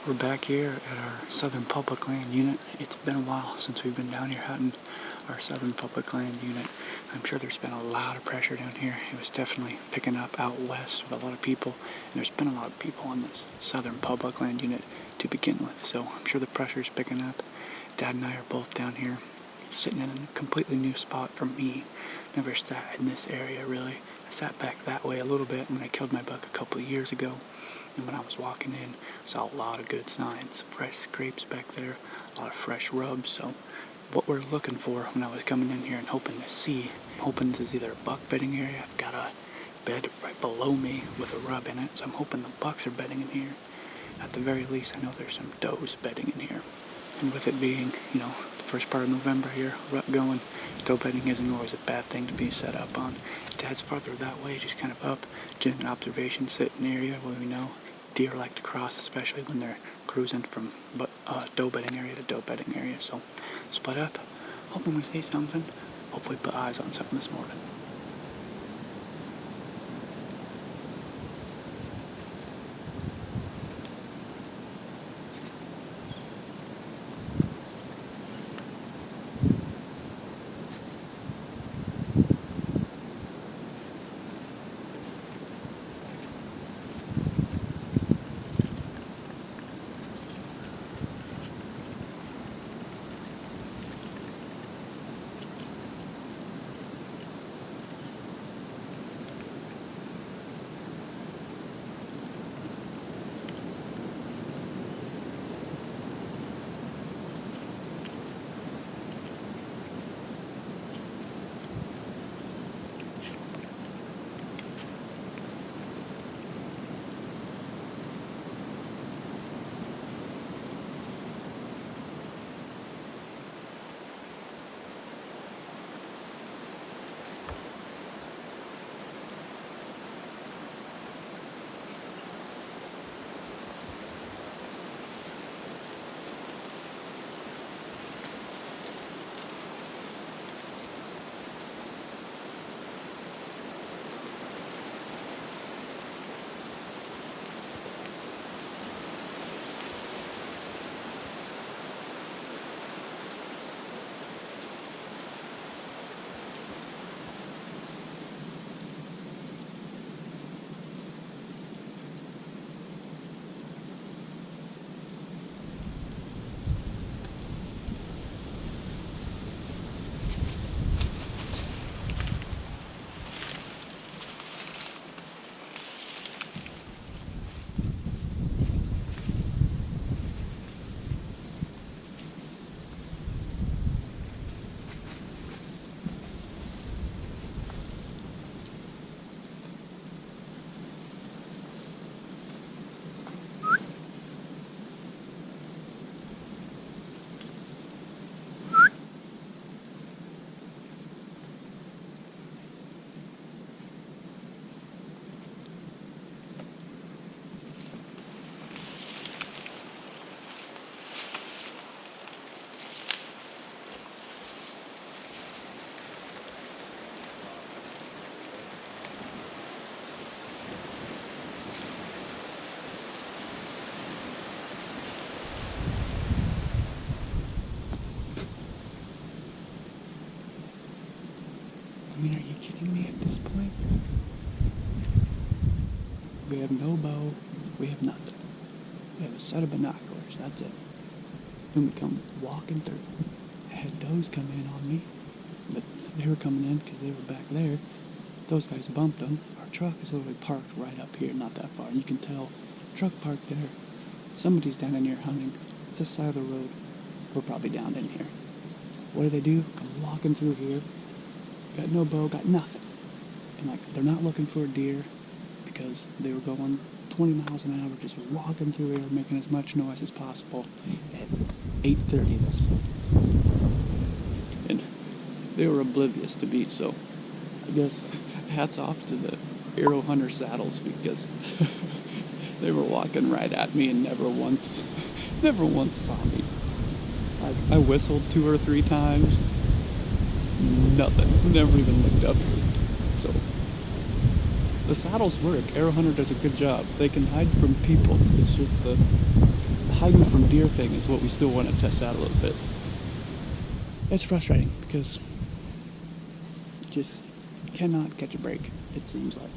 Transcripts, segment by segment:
We're back here at our Southern Public Land Unit. It's been a while since we've been down here hunting our Southern Public Land Unit. I'm sure there's been a lot of pressure down here. It was definitely picking up out west with a lot of people, and there's been a lot of people on this Southern Public Land Unit to begin with, so I'm sure the pressure's picking up. Dad and I are both down here sitting in a completely new spot for me. Never sat in this area really. I sat back that way a little bit when I killed my buck a couple of years ago. And when I was walking in, I saw a lot of good signs. Fresh scrapes back there, a lot of fresh rubs. So what we're looking for when I was coming in here and hoping this is either a buck bedding area. I've got a bed right below me with a rub in it, so I'm hoping the bucks are bedding in here. At the very least, I know there's some does bedding in here. And with it being, the first part of November here, rut going, doe bedding isn't always a bad thing to be set up on. Dad's farther that way, just kind of up, doing an observation sitting area where we know deer like to cross, especially when they're cruising from doe bedding area to doe bedding area. So split up, hoping we see something, hopefully put eyes on something this morning. I mean, are you kidding me at this point? We have no bow, we have nothing. We have a set of binoculars, that's it. Then we come walking through. I had does come in on me, but they were coming in because they were back there. Those guys bumped them. Our truck is literally parked right up here, not that far. You can tell, truck parked there. Somebody's down in here hunting. This side of the road, we're probably down in here. What do? Come walking through here. Got no bow, got nothing. And they're not looking for a deer because they were going 20 miles an hour, just walking through here, making as much noise as possible at 8:30 this morning. And they were oblivious to me, so I guess hats off to the Arrow Hunter saddles because they were walking right at me and never once saw me. I whistled 2 or 3 times. Nothing. Never even looked up. So the saddles work. Arrow Hunter does a good job. They can hide from people. It's just the hiding from deer thing is what we still want to test out a little bit. It's frustrating because you just cannot catch a break, it seems like.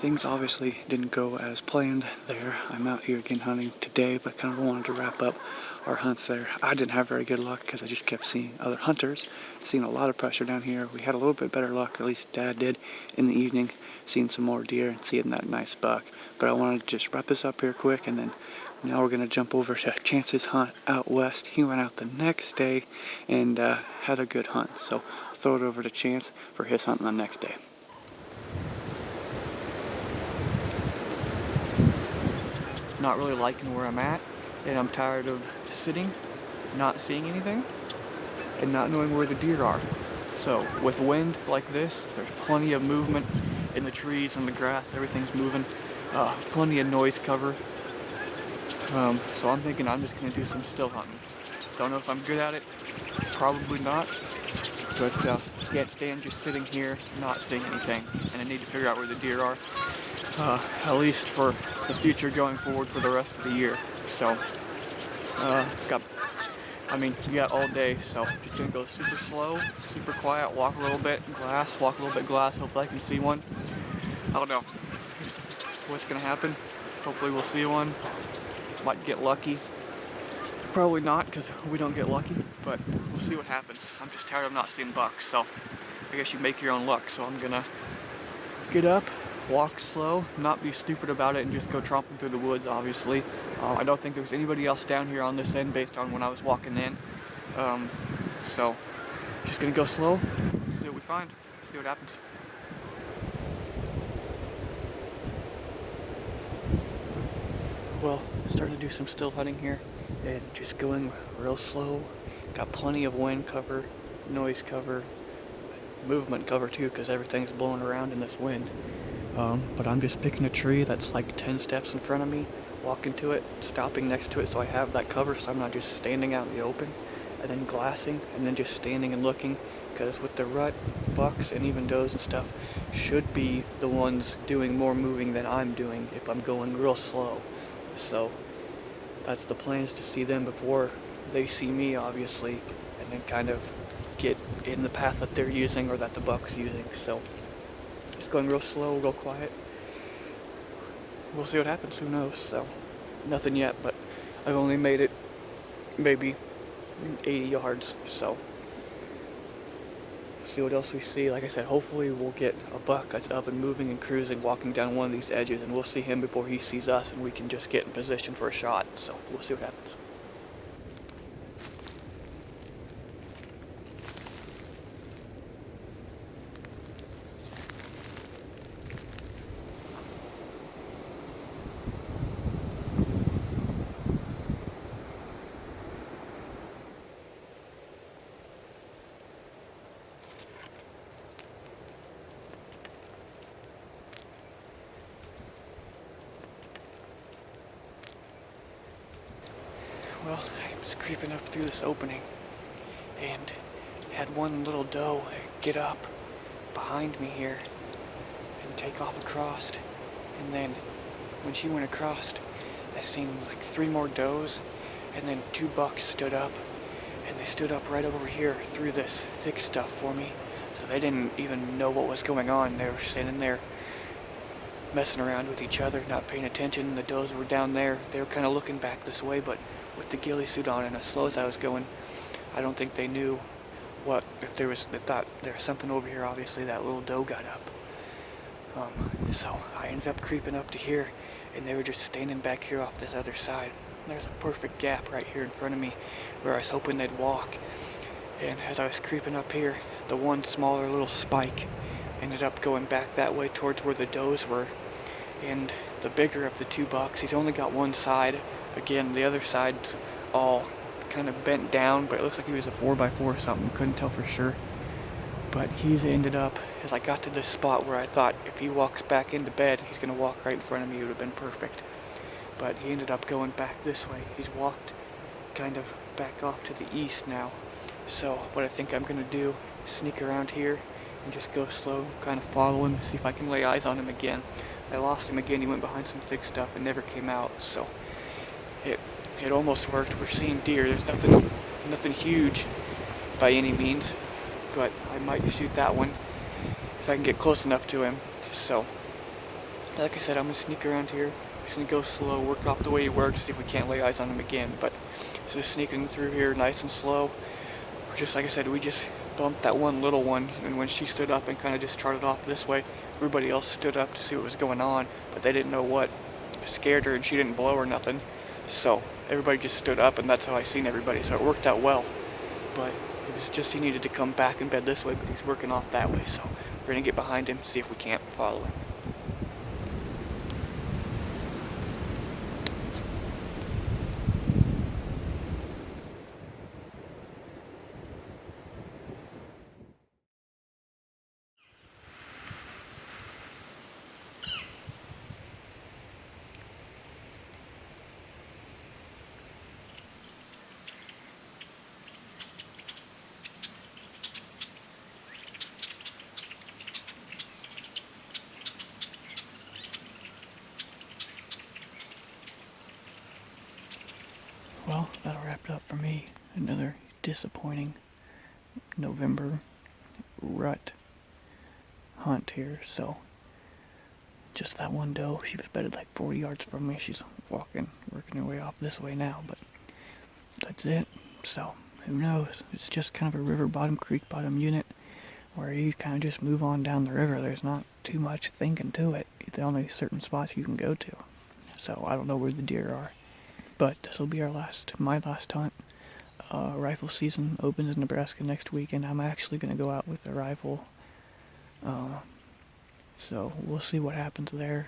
Things obviously didn't go as planned there. I'm out here again hunting today, but kind of wanted to wrap up our hunts there. I didn't have very good luck because I just kept seeing other hunters, seeing a lot of pressure down here. We had a little bit better luck, at least Dad did, in the evening, seeing some more deer and seeing that nice buck. But I wanted to just wrap this up here quick, and then now we're going to jump over to Chance's hunt out west. He went out the next day and had a good hunt. So I'll throw it over to Chance for his hunt on the next day. Not really liking where I'm at, and I'm tired of sitting, not seeing anything, and not knowing where the deer are. So with wind like this, there's plenty of movement in the trees and the grass, everything's moving, plenty of noise cover. So I'm thinking I'm just gonna do some still hunting. Don't know if I'm good at it, probably not, but can't stand just sitting here, not seeing anything, and I need to figure out where the deer are. At least for the future going forward for the rest of the year. So, you got all day, so just gonna go super slow, super quiet, walk a little bit, glass, hopefully I can see one. I don't know what's gonna happen. Hopefully we'll see one. Might get lucky. Probably not, because we don't get lucky, but we'll see what happens. I'm just tired of not seeing bucks, so I guess you make your own luck. So I'm gonna get up, walk slow, not be stupid about it, and just go tromping through the woods, obviously. I don't think there's anybody else down here on this end based on when I was walking in. So just gonna go slow, see what we find, see what happens. Well, starting to do some still hunting here and just going real slow. Got plenty of wind cover, noise cover, movement cover too, because everything's blowing around in this wind. But I'm just picking a tree that's like 10 steps in front of me, walking to it, stopping next to it so I have that cover so I'm not just standing out in the open, and then glassing, and then just standing and looking, because with the rut, bucks and even does and stuff should be the ones doing more moving than I'm doing if I'm going real slow. So that's the plan, is to see them before they see me, obviously, and then kind of get in the path that they're using or that the buck's using. So just going real slow, real quiet. We'll see what happens, who knows. So nothing yet, but I've only made it maybe 80 yards, so see what else we see. Like I said, hopefully we'll get a buck that's up and moving and cruising, walking down one of these edges, and we'll see him before he sees us, and we can just get in position for a shot. So we'll see what happens. Well, I was creeping up through this opening and had one little doe get up behind me here and take off across. And then when she went across, I seen like 3 more does, and then 2 bucks stood up, and they stood up right over here through this thick stuff for me. So they didn't even know what was going on. They were standing there messing around with each other, not paying attention. The does were down there. They were kind of looking back this way, but with the ghillie suit on and as slow as I was going, I don't think they knew what, if there was, they thought there was something over here. Obviously that little doe got up. So I ended up creeping up to here, and they were just standing back here off this other side. There's a perfect gap right here in front of me where I was hoping they'd walk. And as I was creeping up here, the one smaller little spike ended up going back that way towards where the does were. And the bigger of the 2 bucks, he's only got one side. Again, the other side's all kind of bent down, but it looks like he was a 4x4 or something. Couldn't tell for sure. But he's ended up, as I got to this spot where I thought if he walks back into bed, he's going to walk right in front of me. It would have been perfect. But he ended up going back this way. He's walked kind of back off to the east now. So what I think I'm going to do is sneak around here and just go slow, kind of follow him, see if I can lay eyes on him again. I lost him again. He went behind some thick stuff and never came out. So it almost worked. We're seeing deer. There's nothing huge by any means, but I might shoot that one if I can get close enough to him. So like I said, I'm gonna sneak around here. Just gonna go slow, work off the way he works, see if we can't lay eyes on him again. But just sneaking through here nice and slow. We're just, like I said, we just bumped that one little one, and when she stood up and kind of just trotted off this way, everybody else stood up to see what was going on, but they didn't know what scared her, and she didn't blow or nothing. So everybody just stood up, and that's how I seen everybody. So it worked out well. But it was just he needed to come back in bed this way, but he's working off that way. So we're gonna get behind him, see if we can't follow him. Well, that'll wrap it up for me. Another disappointing November rut hunt here. So just that one doe, she was bedded like 40 yards from me. She's working her way off this way now, but that's it. So who knows? It's just kind of a river bottom, creek bottom unit where you kind of just move on down the river. There's not too much thinking to it. There's only certain spots you can go to. So I don't know where the deer are. But this will be my last hunt. Rifle season opens in Nebraska next week, and I'm actually going to go out with a rifle. So we'll see what happens there.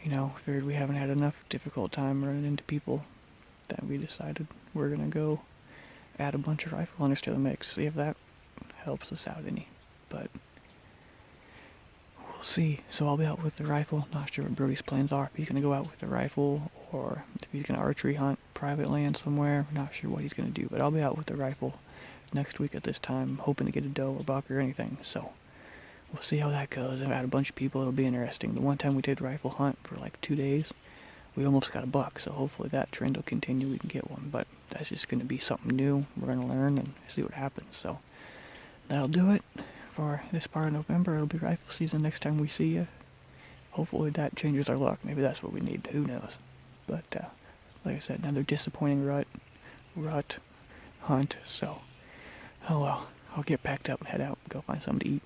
You know, figured we haven't had enough difficult time running into people that we decided we're going to go add a bunch of rifle hunters to the mix, see if that helps us out any. But we'll see. So I'll be out with the rifle. Not sure what Brody's plans are. If he's going to go out with the rifle or if he's going to archery hunt private land somewhere. Not sure what he's going to do, but I'll be out with the rifle next week at this time, hoping to get a doe or buck or anything. So we'll see how that goes. I've had a bunch of people. It'll be interesting. The one time we did rifle hunt for like 2 days, we almost got a buck. So hopefully that trend will continue. We can get one, but that's just going to be something new. We're going to learn and see what happens. So that'll do it for this part of November. It'll be rifle season next time we see you. Hopefully that changes our luck. Maybe that's what we need. Who knows? But like I said, another disappointing rut hunt. So, oh well. I'll get packed up and head out and go find something to eat.